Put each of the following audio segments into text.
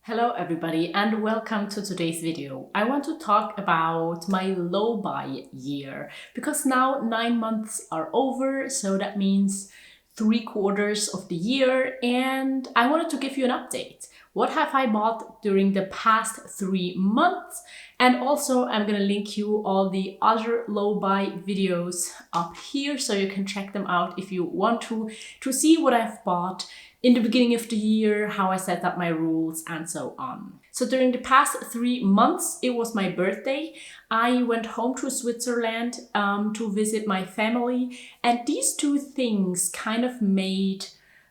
Hello everybody and welcome to today's video. I want to talk about my low buy year because now 9 months are over, so that means 3/4 of the year, and I wanted to give you an update. What have I bought during the past 3 months? And also I'm gonna link you all the other low buy videos up here so you can check them out if you want to see what I've bought in the beginning of the year, how I set up my rules, and so on. So during the past 3 months, it was my birthday. I went home to Switzerland to visit my family, and these two things kind of made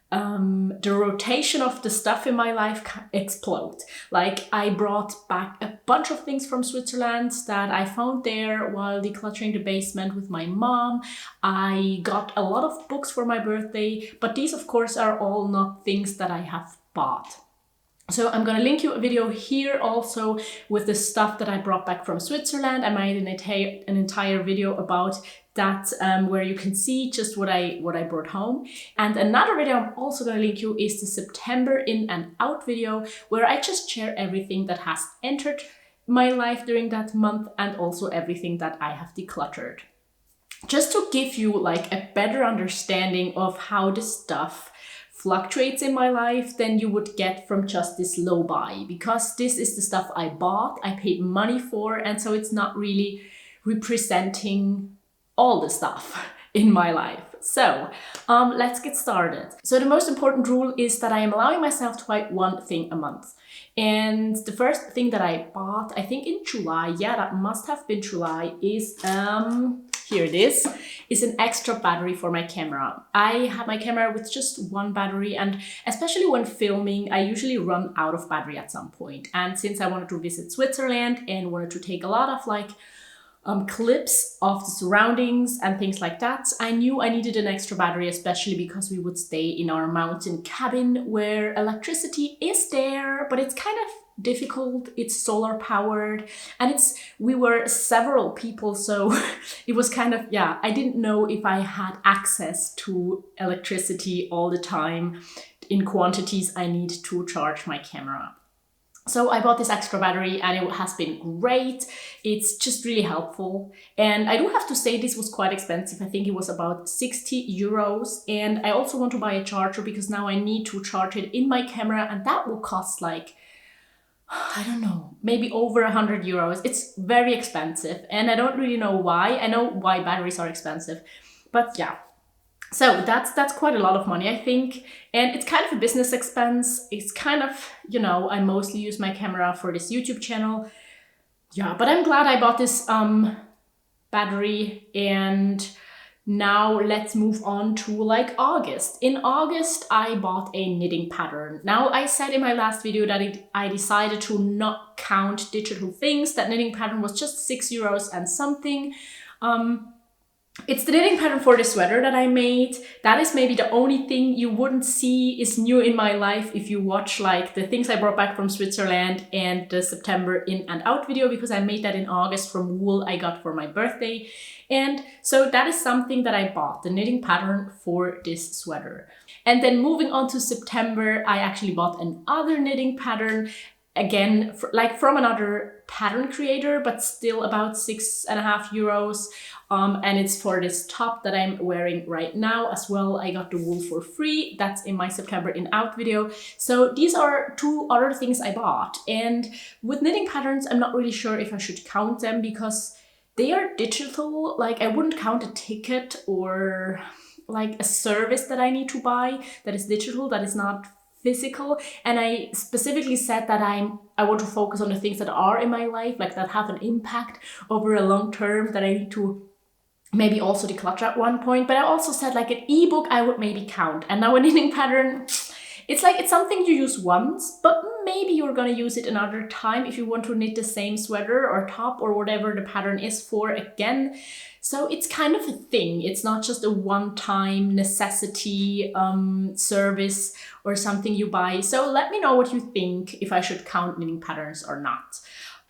the rotation of the stuff in my life explode. Like, I brought back a bunch of things from Switzerland that I found there while decluttering the basement with my mom. I got a lot of books for my birthday, but these of course are all not things that I have bought. So I'm gonna link you a video here also with the stuff that I brought back from Switzerland. I made an entire video about that where you can see just what I brought home. And another video I'm also gonna link you is the September in and out video, where I just share everything that has entered my life during that month and also everything that I have decluttered. Just to give you like a better understanding of how this stuff fluctuates in my life than you would get from just this low buy, because this is the stuff I bought, I paid money for, and so it's not really representing all the stuff in my life. So let's get started. So the most important rule is that I am allowing myself to buy one thing a month. And the first thing that I bought, I think in July, yeah, that must have been July, is here it is an extra battery for my camera. I have my camera with just one battery, and especially when filming, I usually run out of battery at some point. And since I wanted to visit Switzerland and wanted to take a lot of like clips of the surroundings and things like that, I knew I needed an extra battery, especially because we would stay in our mountain cabin where electricity is there, but it's kind of difficult. It's solar powered, and we were several people, so it was kind of, yeah, I didn't know if I had access to electricity all the time in quantities I need to charge my camera. So I bought this extra battery and it has been great. It's just really helpful. And I do have to say this was quite expensive. I think it was about 60 euros. And I also want to buy a charger because now I need to charge it in my camera, and that will cost like, I don't know, maybe over 100 euros. It's very expensive and I don't really know why. I know why batteries are expensive, but yeah. So that's quite a lot of money, I think. And it's kind of a business expense. It's kind of, you know, I mostly use my camera for this YouTube channel. Yeah, but I'm glad I bought this battery. And now let's move on to like August. In August, I bought a knitting pattern. Now, I said in my last video that I decided to not count digital things. That knitting pattern was just 6 euros and something. It's the knitting pattern for the sweater that I made. That is maybe the only thing you wouldn't see is new in my life if you watch like the things I brought back from Switzerland and the September in and out video, because I made that in August from wool I got for my birthday. And so that is something that I bought, the knitting pattern for this sweater. And then moving on to September, I actually bought another knitting pattern, again, from another pattern creator, but still about 6.5 euros. And it's for this top that I'm wearing right now as well. I got the wool for free. That's in my September in out video. So these are two other things I bought. And with knitting patterns, I'm not really sure if I should count them because they are digital. Like, I wouldn't count a ticket or like a service that I need to buy that is digital, that is not physical. And I specifically said that I want to focus on the things that are in my life, like that have an impact over a long term, that I need to maybe also declutter at one point. But I also said like an ebook I would maybe count. And now a knitting pattern, it's like, it's something you use once, but maybe you're gonna use it another time if you want to knit the same sweater or top or whatever the pattern is for again. So it's kind of a thing. It's not just a one-time necessity service or something you buy. So let me know what you think, if I should count knitting patterns or not.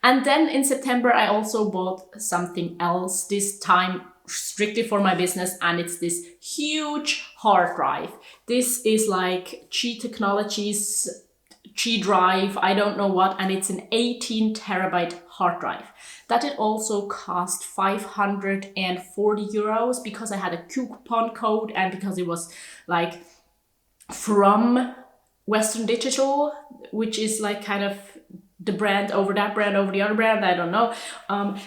And then in September, I also bought something else, this time strictly for my business, and it's this huge hard drive. This is like G Technologies G drive, I don't know what, and it's an 18 terabyte hard drive. That it also cost 540 euros because I had a coupon code and because it was like from Western Digital, which is like kind of the brand over that brand over the other brand, I don't know.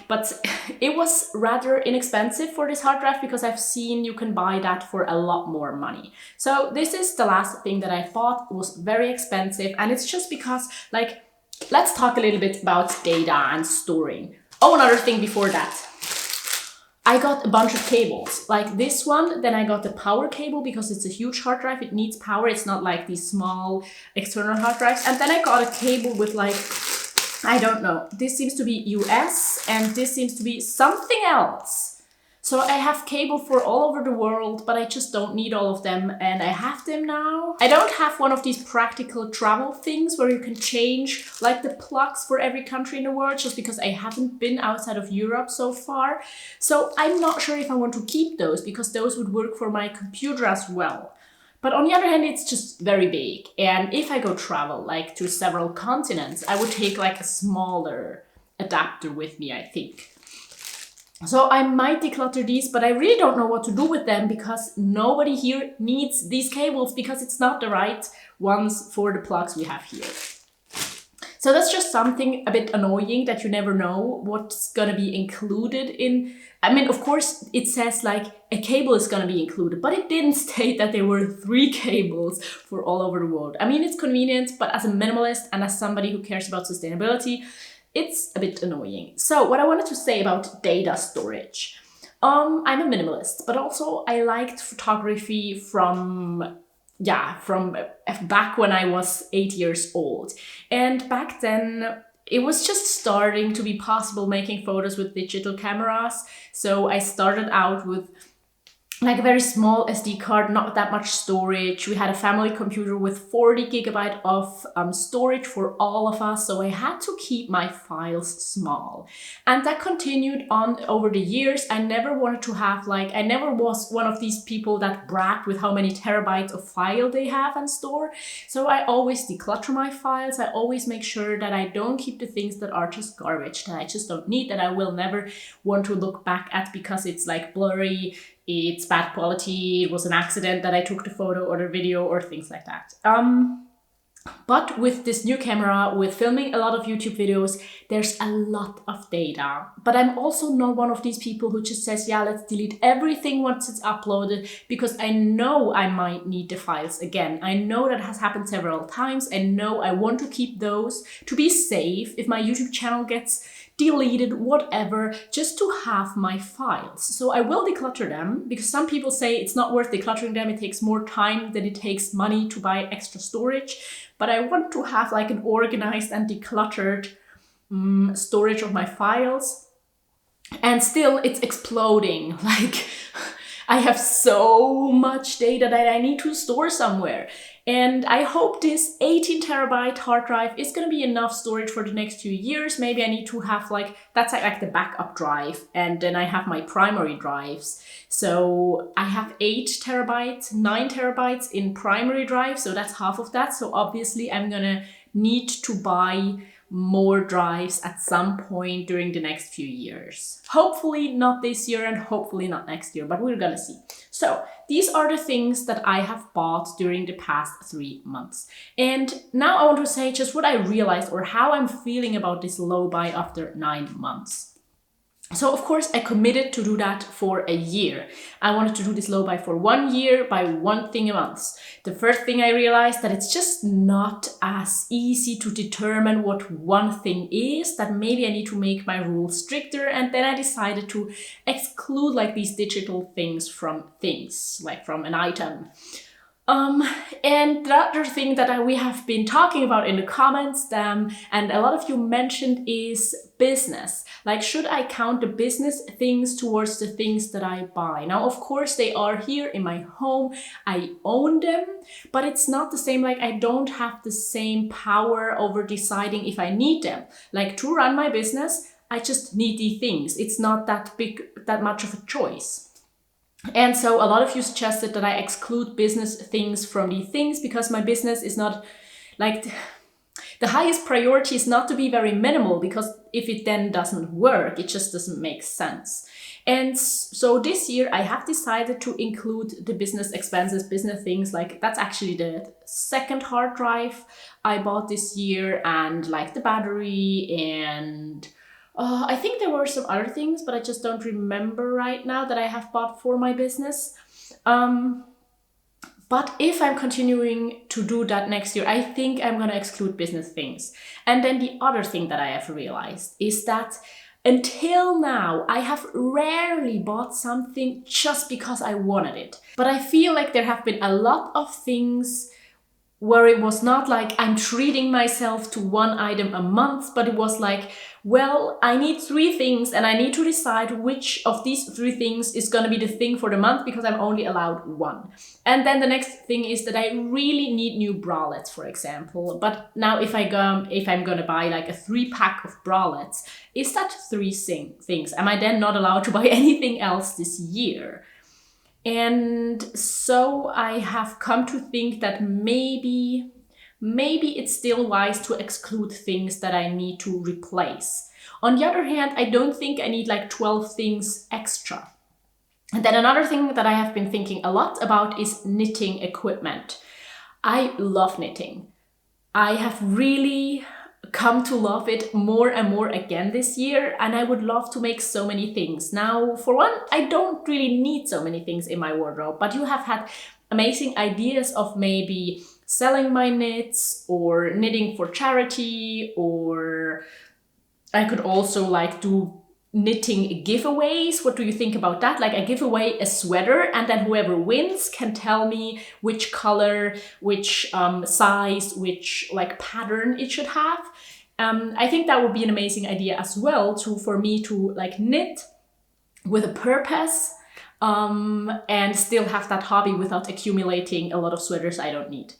But it was rather inexpensive for this hard drive because I've seen you can buy that for a lot more money. So this is the last thing that I bought. It was very expensive, and it's just because, like, let's talk a little bit about data and storing. Oh, another thing before that. I got a bunch of cables, like this one, then I got the power cable because it's a huge hard drive, it needs power, it's not like these small external hard drives. And then I got a cable with like, I don't know, this seems to be US and this seems to be something else. So I have cable for all over the world, but I just don't need all of them, and I have them now. I don't have one of these practical travel things where you can change like the plugs for every country in the world, just because I haven't been outside of Europe so far. So I'm not sure if I want to keep those, because those would work for my computer as well. But on the other hand, it's just very big. And if I go travel, like to several continents, I would take like a smaller adapter with me, I think. So I might declutter these, but I really don't know what to do with them because nobody here needs these cables because it's not the right ones for the plugs we have here. So that's just something a bit annoying that you never know what's gonna be included in. I mean, of course, it says like a cable is gonna be included, but it didn't state that there were 3 cables for all over the world. I mean, it's convenient, but as a minimalist and as somebody who cares about sustainability, it's a bit annoying. So what I wanted to say about data storage. I'm a minimalist, but also I liked photography from back when I was 8 years old. And back then, it was just starting to be possible making photos with digital cameras. So I started out with like a very small SD card, not that much storage. We had a family computer with 40 gigabyte of storage for all of us, so I had to keep my files small. And that continued on over the years. I never wanted to have like, I never was one of these people that bragged with how many terabytes of file they have and store. So I always declutter my files. I always make sure that I don't keep the things that are just garbage, that I just don't need, that I will never want to look back at because it's like blurry, it's bad quality, it was an accident that I took the photo or the video or things like that. But with this new camera, with filming a lot of YouTube videos, there's a lot of data. But I'm also not one of these people who just says, yeah, let's delete everything once it's uploaded, because I know I might need the files again. I know that has happened several times. I know I want to keep those to be safe if my YouTube channel gets deleted, whatever, just to have my files. So I will declutter them, because some people say it's not worth decluttering them. It takes more time than it takes money to buy extra storage. But I want to have like an organized and decluttered storage of my files. And still it's exploding. Like I have so much data that I need to store somewhere. And I hope this 18 terabyte hard drive is going to be enough storage for the next few years. Maybe I need to have like, that's like the backup drive. And then I have my primary drives. So I have 8 terabytes, 9 terabytes in primary drive. So that's half of that. So obviously I'm going to need to buy more drives at some point during the next few years. Hopefully not this year and hopefully not next year, but we're gonna see. So these are the things that I have bought during the past 3 months. And now I want to say just what I realized or how I'm feeling about this low buy after 9 months. So of course I committed to do that for a year. I wanted to do this low buy for 1 year, buy one thing a month. The first thing I realized that it's just not as easy to determine what one thing is, that maybe I need to make my rules stricter. And then I decided to exclude like these digital things, like from an item. And the other thing that we have been talking about in the comments, and a lot of you mentioned, is business. Like, should I count the business things towards the things that I buy? Now, of course, they are here in my home. I own them, but it's not the same. Like, I don't have the same power over deciding if I need them. Like, to run my business, I just need these things. It's not that much of a choice. And so a lot of you suggested that I exclude business things from these things because my business is not like, The highest priority is not to be very minimal, because if it then doesn't work, it just doesn't make sense. And so this year I have decided to include the business expenses, business things. Like, that's actually the second hard drive I bought this year, and like the battery, and I think there were some other things, but I just don't remember right now that I have bought for my business. But if I'm continuing to do that next year, I think I'm going to exclude business things. And then the other thing that I have realized is that until now, I have rarely bought something just because I wanted it. But I feel like there have been a lot of things where it was not like I'm treating myself to one item a month, but it was like, well, I need 3 things and I need to decide which of these 3 things is going to be the thing for the month, because I'm only allowed 1. And then the next thing is that I really need new bralettes, for example. But now if I'm going to buy like a 3-pack of bralettes, is that 3 things? Am I then not allowed to buy anything else this year? And so I have come to think that maybe it's still wise to exclude things that I need to replace. On the other hand, I don't think I need like 12 things extra. And then another thing that I have been thinking a lot about is knitting equipment. I love knitting. I have really come to love it more and more again this year, and I would love to make so many things. Now, for one, I don't really need so many things in my wardrobe, but you have had amazing ideas of maybe selling my knits or knitting for charity, or I could also like do knitting giveaways. What do you think about that? Like, I give away a sweater, and then whoever wins can tell me which color, which size, which like pattern it should have. I think that would be an amazing idea as well, for me to like knit with a purpose, and still have that hobby without accumulating a lot of sweaters I don't need.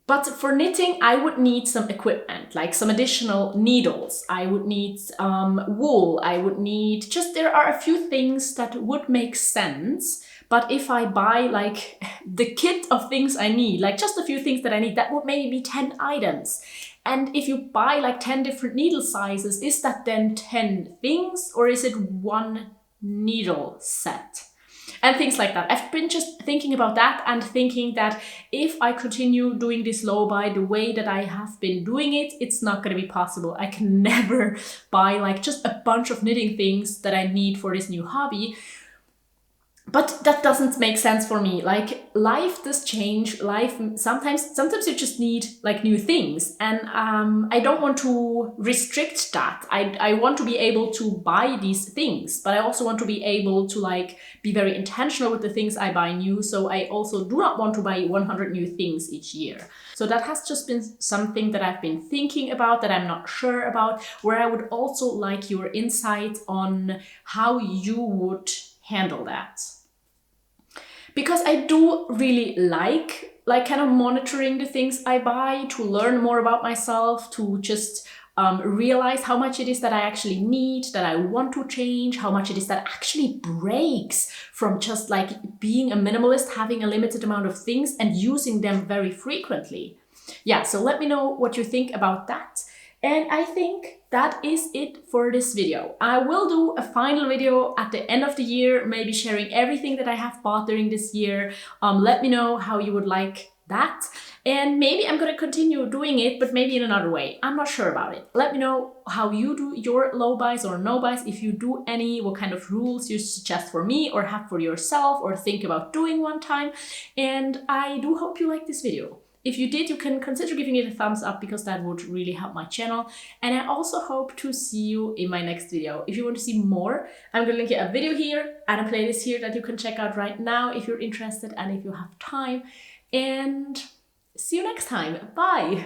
But for knitting, I would need some equipment, like some additional needles. I would need wool. I would need there are a few things that would make sense. But if I buy like the kit of things I need, like just a few things that I need, that would maybe be 10 items. And if you buy like 10 different needle sizes, is that then 10 things, or is it 1 needle set? And things like that. I've been just thinking about that, and thinking that if I continue doing this low buy the way that I have been doing it, it's not going to be possible. I can never buy like just a bunch of knitting things that I need for this new hobby. But that doesn't make sense for me. Like, life does change. Life sometimes you just need like new things, and I don't want to restrict that. I want to be able to buy these things, but I also want to be able to like be very intentional with the things I buy new. So I also do not want to buy 100 new things each year. So that has just been something that I've been thinking about, that I'm not sure about, where I would also like your insight on how you would handle that. Because I do really like kind of monitoring the things I buy, to learn more about myself, to just realize how much it is that I actually need, that I want to change, how much it is that actually breaks from just like being a minimalist, having a limited amount of things and using them very frequently. Yeah, so let me know what you think about that. And I think that is it for this video. I will do a final video at the end of the year, maybe sharing everything that I have bought during this year. Let me know how you would like that. And maybe I'm going to continue doing it, but maybe in another way. I'm not sure about it. Let me know how you do your low buys or no buys. If you do any, what kind of rules you suggest for me, or have for yourself, or think about doing one time. And I do hope you like this video. If you did, you can consider giving it a thumbs up, because that would really help my channel. And I also hope to see you in my next video. If you want to see more, I'm going to link you a video here and a playlist here that you can check out right now if you're interested and if you have time. And see you next time. Bye!